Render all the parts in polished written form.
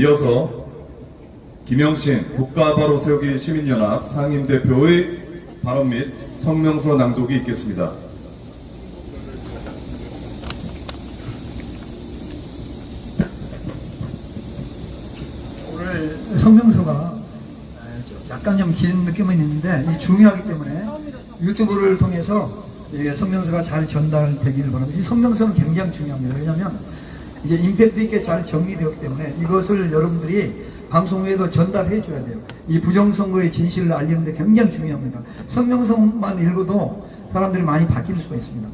이어서 김영신 국가바로 세우기 시민연합 상임대표의 발언 및 성명서 낭독이 있겠습니다. 오늘 성명서가 약간 좀 긴 느낌은 있는데 중요하기 때문에 유튜브를 통해서 성명서가 잘 전달되기를 바랍니다. 이 성명서는 굉장히 중요합니다. 왜냐하면 이제 임팩트 있게 잘 정리되었기 때문에 이것을 여러분들이 방송 외에도 전달해 줘야 돼요. 이 부정선거의 진실을 알리는데 굉장히 중요합니다. 성명서만 읽어도 사람들이 많이 바뀔 수가 있습니다.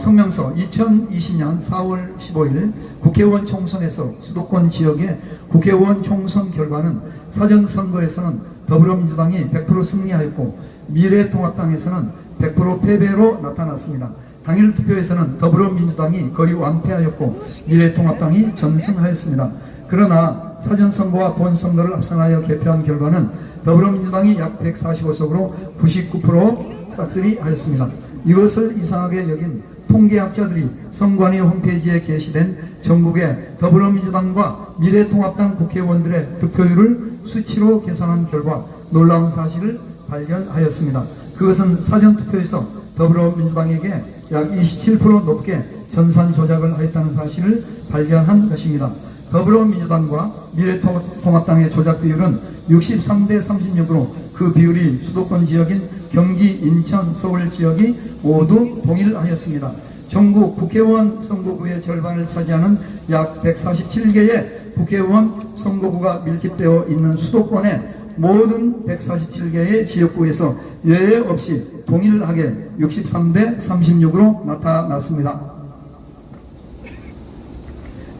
성명서 2020년 4월 15일 국회의원 총선에서 수도권 지역의 국회의원 총선 결과는 사전선거에서는 더불어민주당이 100% 승리하였고 미래통합당에서는 100% 패배로 나타났습니다. 당일 투표에서는 더불어민주당이 거의 완패하였고 미래통합당이 전승하였습니다. 그러나 사전선거와 본선거를 합산하여 개표한 결과는 더불어민주당이 약 145석으로 99% 싹쓸이하였습니다. 이것을 이상하게 여긴 통계학자들이 선관위 홈페이지에 게시된 전국의 더불어민주당과 미래통합당 국회의원들의 득표율을 수치로 계산한 결과 놀라운 사실을 발견하였습니다. 그것은 사전투표에서 더불어민주당에게 약 27% 높게 전산 조작을 하였다는 사실을 발견한 것입니다. 더불어민주당과 미래통합당의 조작 비율은 63대 36으로 그 비율이 수도권 지역인 경기, 인천, 서울 지역이 모두 동일하였습니다. 전국 국회의원 선거구의 절반을 차지하는 약 147개의 국회의원 선거구가 밀집되어 있는 수도권의 모든 147개의 지역구에서 예외 없이 동일하게 63대 36으로 나타났습니다.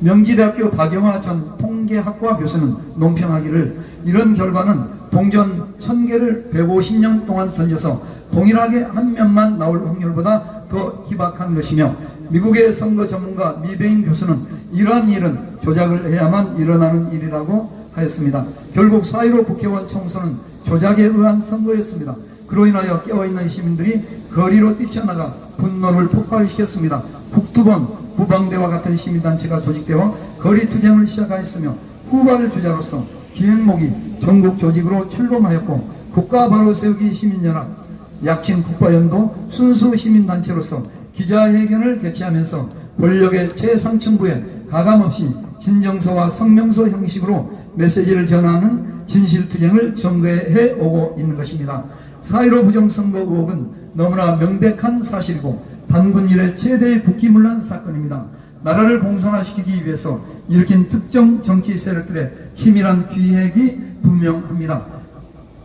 명지대학교 박영화 전 통계학과 교수는 논평하기를 이런 결과는 동전 1000개를 150년 동안 던져서 동일하게 한 면만 나올 확률보다 더 희박한 것이며 미국의 선거 전문가 미베인 교수는 이러한 일은 조작을 해야만 일어나는 일이라고 하였습니다. 결국 4.15 국회의원 총선은 조작에 의한 선거였습니다. 그로 인하여 깨어있는 시민들이 거리로 뛰쳐나가 분노를 폭발시켰습니다. 북두번 부방대와 같은 시민단체가 조직되어 거리투쟁을 시작하였으며 후발 주자로서 기획목이 전국 조직으로 출범하였고 국가바로 세우기 시민연합, 약칭 국바연도 순수 시민단체로서 기자회견을 개최하면서 권력의 최상층부에 가감없이 진정서와 성명서 형식으로 메시지를 전하는 진실투쟁을 전개해 오고 있는 것입니다. 4.15 부정선거 의혹은 너무나 명백한 사실이고 단군 이래 최대의 국기문란 사건입니다. 나라를 공산화시키기 위해서 일으킨 특정 정치 세력들의 치밀한 기획이 분명합니다.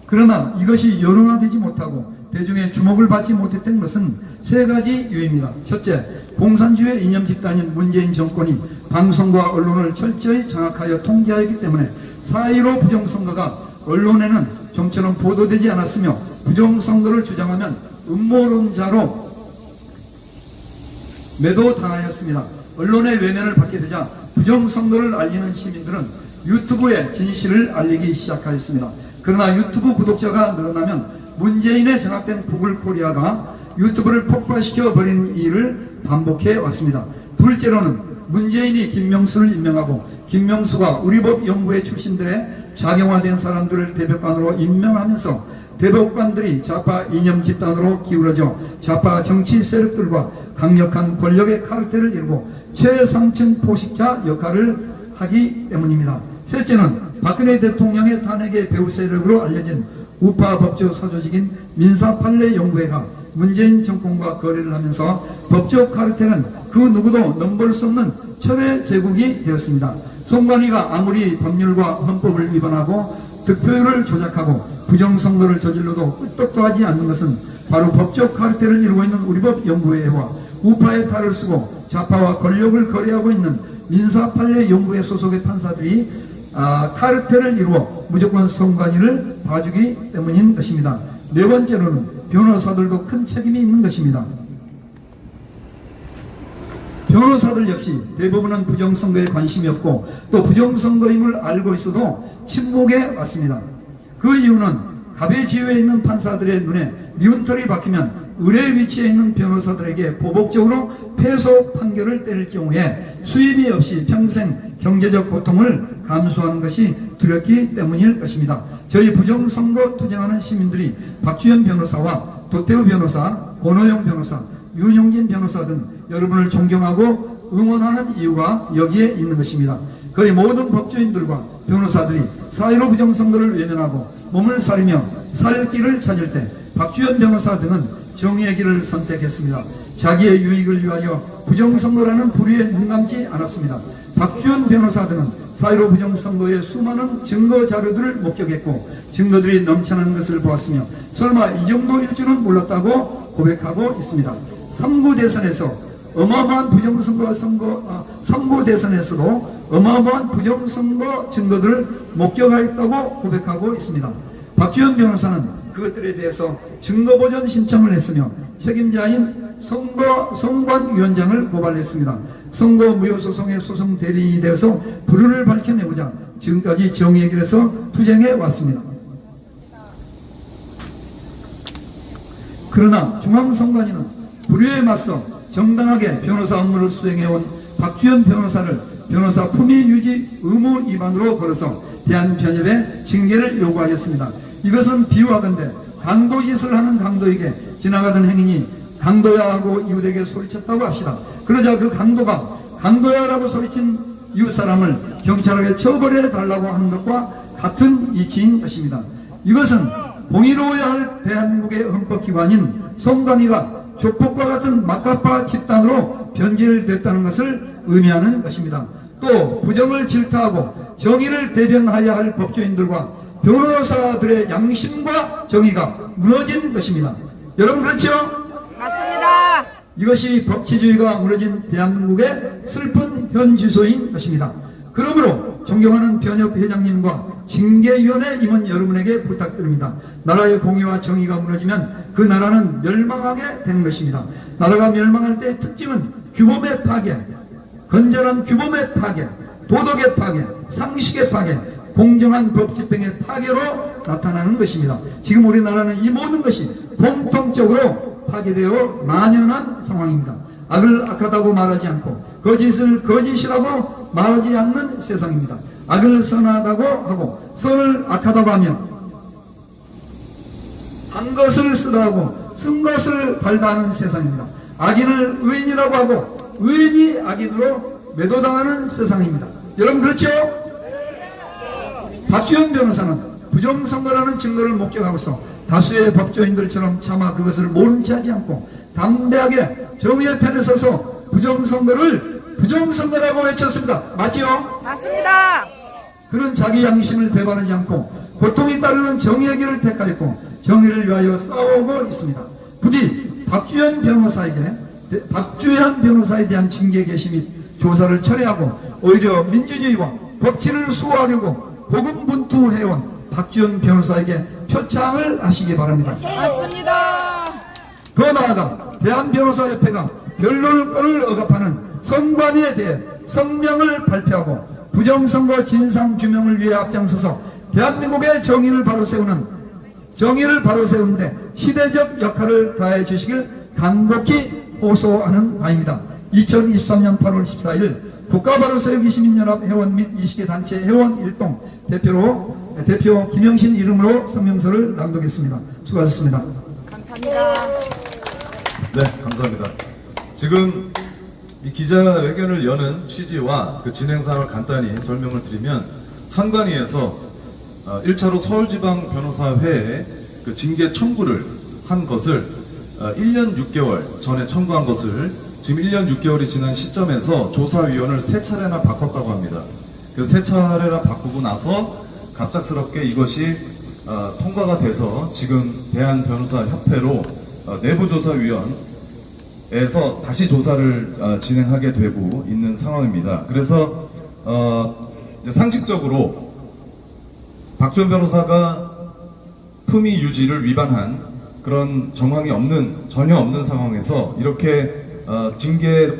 그러나 이것이 여론화되지 못하고 대중의 주목을 받지 못했던 것은 세 가지 이유입니다. 첫째, 공산주의 이념 집단인 문재인 정권이 방송과 언론을 철저히 장악하여 통제하였기 때문에 4.15 부정선거가 언론에는 좀처럼 보도되지 않았으며 부정선거를 주장하면 음모론자로 매도당하였습니다. 언론의 외면을 받게 되자 부정선거를 알리는 시민들은 유튜브에 진실을 알리기 시작하였습니다. 그러나 유튜브 구독자가 늘어나면 문재인의 장악된 구글 코리아가 유튜브를 폭발시켜 버리는 일을 반복해 왔습니다. 둘째로는 문재인이 김명수를 임명하고 김명수가 우리법 연구회 출신들의 작용화된 사람들을 대법관으로 임명하면서 대법관들이 좌파 이념 집단으로 기울어져 좌파 정치 세력들과 강력한 권력의 카르텔을 이루고 최상층 포식자 역할을 하기 때문입니다. 셋째는 박근혜 대통령의 탄핵의 배후 세력으로 알려진 우파 법조 사조직인 민사판례연구회가 문재인 정권과 거래를 하면서 법조 카르텔은 그 누구도 넘볼 수 없는 철의 제국이 되었습니다. 선관위가 아무리 법률과 헌법을 위반하고 득표율을 조작하고 부정선거를 저질러도 끄떡도 하지 않는 것은 바로 법적 카르텔을 이루고 있는 우리법연구회와 우파의 탈을 쓰고 좌파와 권력을 거래하고 있는 민사판례연구회 소속의 판사들이 카르텔을 이루어 무조건 선관위를 봐주기 때문인 것입니다. 네 번째로는 변호사들도 큰 책임이 있는 것입니다. 변호사들 역시 대부분은 부정선거에 관심이 없고 또 부정선거임을 알고 있어도 침묵해 왔습니다. 그 이유는 갑의 지위에 있는 판사들의 눈에 미운털이 박히면 의뢰 위치에 있는 변호사들에게 보복적으로 패소 판결을 때릴 경우에 수입이 없이 평생 경제적 고통을 감수하는 것이 두렵기 때문일 것입니다. 저희 부정선거 투쟁하는 시민들이 박주현 변호사와 도태우 변호사, 권호영 변호사, 윤용진 변호사 등 여러분을 존경하고 응원하는 이유가 여기에 있는 것입니다. 거의 모든 법조인들과 변호사들이 4.15 부정선거를 외면하고 몸을 사리며 살 길을 찾을 때 박주현 변호사 등은 정의의 길을 선택했습니다. 자기의 유익을 위하여 부정선거라는 부류에 눈 감지 않았습니다. 박주현 변호사 등은 4.15 부정선거의 수많은 증거 자료들을 목격했고 증거들이 넘쳐나는 것을 보았으며 설마 이 정도일 줄은 몰랐다고 고백하고 있습니다. 3구 대선에서 어마어마한 부정선거 3구 대선에서도 어마어마한 부정선거 증거들을 목격하였다고 고백하고 있습니다. 박주현 변호사는 그것들에 대해서 증거보전 신청을 했으며 책임자인 선관위원장을 고발했습니다. 선거 무효소송의 소송 대리인이 되어서 불효를 밝혀내고자 지금까지 정의의 길에서 투쟁해 왔습니다. 그러나 중앙선관위는 불효에 맞서 정당하게 변호사 업무를 수행해온 박주현 변호사를 변호사 품위 유지 의무 위반으로 걸어서 대한변협에 징계를 요구하였습니다. 이것은 비유하건대 강도짓을 하는 강도에게 지나가던 행인이 강도야 하고 이웃에게 소리쳤다고 합시다. 그러자 그 강도가 강도야 라고 소리친 이웃사람을 경찰에게 처벌해 달라고 하는 것과 같은 이치인 것입니다. 이것은 공의로워야 할 대한민국의 헌법기관인 선관위가 조폭과 같은 막가파 집단으로 변질됐다는 것을 의미하는 것입니다. 또 부정을 질타하고 정의를 대변하여야 할 법조인들과 변호사들의 양심과 정의가 무너진 것입니다. 여러분 그렇죠? 맞습니다. 이것이 법치주의가 무너진 대한민국의 슬픈 현주소인 것입니다. 그러므로 존경하는 변협 회장님과 징계위원회 임원 여러분에게 부탁드립니다. 나라의 공의와 정의가 무너지면 그 나라는 멸망하게 되는 것입니다. 나라가 멸망할 때의 특징은 규범의 파괴, 건전한 규범의 파괴, 도덕의 파괴, 상식의 파괴, 공정한 법 집행의 파괴로 나타나는 것입니다. 지금 우리나라는 이 모든 것이 공통적으로 파괴되어 만연한 상황입니다. 악을 악하다고 말하지 않고 거짓을 거짓이라고 말하지 않는 세상입니다. 악을 선하다고 하고 선을 악하다고 하며 한 것을 쓰다 하고 쓴 것을 달다 하는 세상입니다. 악인을 의인이라고 하고 의인이 악인으로 매도당하는 세상입니다. 여러분 그렇죠? 박주현 변호사는 부정선거라는 증거를 목격하고서 다수의 법조인들처럼 차마 그것을 모른 채 하지 않고 담대하게 정의의 편에 서서 부정선거를 부정선거라고 외쳤습니다. 맞지요? 맞습니다. 그는 자기 양심을 배반하지 않고 고통이 따르는 정의의 길을 택하였고 정의를 위하여 싸우고 있습니다. 부디 박주현 변호사에 대한 징계 개시 및 조사를 철회하고 오히려 민주주의와 법치를 수호하려고 고군분투해온 박주현 변호사에게 표창을 하시기 바랍니다. 맞습니다. 더 나아가 대한변호사협회가 변론권을 억압하는 선관위에 대해 성명을 발표하고 부정선거 진상규명을 위해 앞장서서 대한민국의 정의를 바로 세우는데 시대적 역할을 다해 주시길 간곡히 호소하는 바입니다. 2023년 8월 14일 국가바로세우기 시민연합 회원 및 20개 단체 회원 일동 대표 김영신 이름으로 성명서를 낭독했습니다. 수고하셨습니다. 감사합니다. 네, 감사합니다. 지금 이 기자회견을 여는 취지와 그 진행 사항을 간단히 설명을 드리면 선관위에서 1차로 서울지방변호사회에 그 징계 청구를 한 것을 1년 6개월 전에 청구한 것을 지금 1년 6개월이 지난 시점에서 조사위원을 3차례나 바꿨다고 합니다. 그래서 3차례나 바꾸고 나서 갑작스럽게 이것이 통과가 돼서 지금 대한변호사협회로 내부조사위원회에서 다시 조사를 진행하게 되고 있는 상황입니다. 그래서 이제 상식적으로 박주현 변호사가 품위 유지를 위반한 그런 정황이 전혀 없는 상황에서 이렇게 징계